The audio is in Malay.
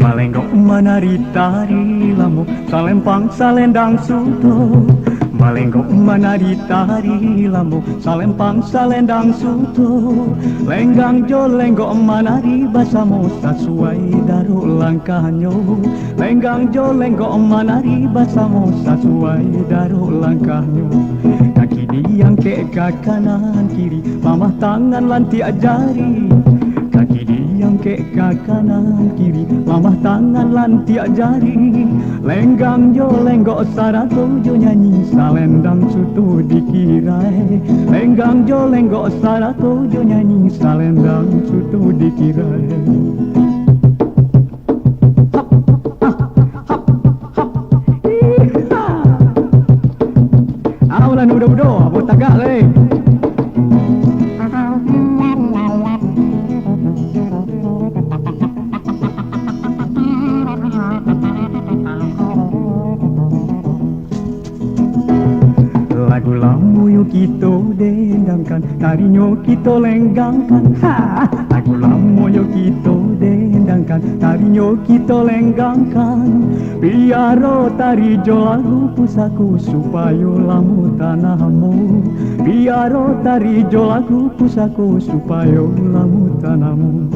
Malenggok menari tari lamu, salempang salendang suto. Malenggok menari tari lamu, salempang salendang suto. Lenggang jo lenggok menari basamu, sesuai daru langkahnya. Lenggang jo lenggok menari basamu, sesuai daru langkahnya. Kaki diang ke kanan kiri, mamah tangan lantik jari. Kaki diam ke kanan kiri, mamah tangan lantik jari. Lenggang jo lenggok saratu jo nyanyi, salendang sutu dikirai. Lenggang jo lenggok saratu jo nyanyi, salendang sutu dikirai. Aulan udah buat tagak le. Lagu lamu yuk kita dendangkan, tarinya kita lenggangkan. Ha! Lagu lamu yuk kita dendangkan, tarinya kita lenggangkan. Biaro tari jo lagu pusaku, supaya lamu tanahmu. Biaro tari jo lagu pusaku, supaya lamu tanahmu.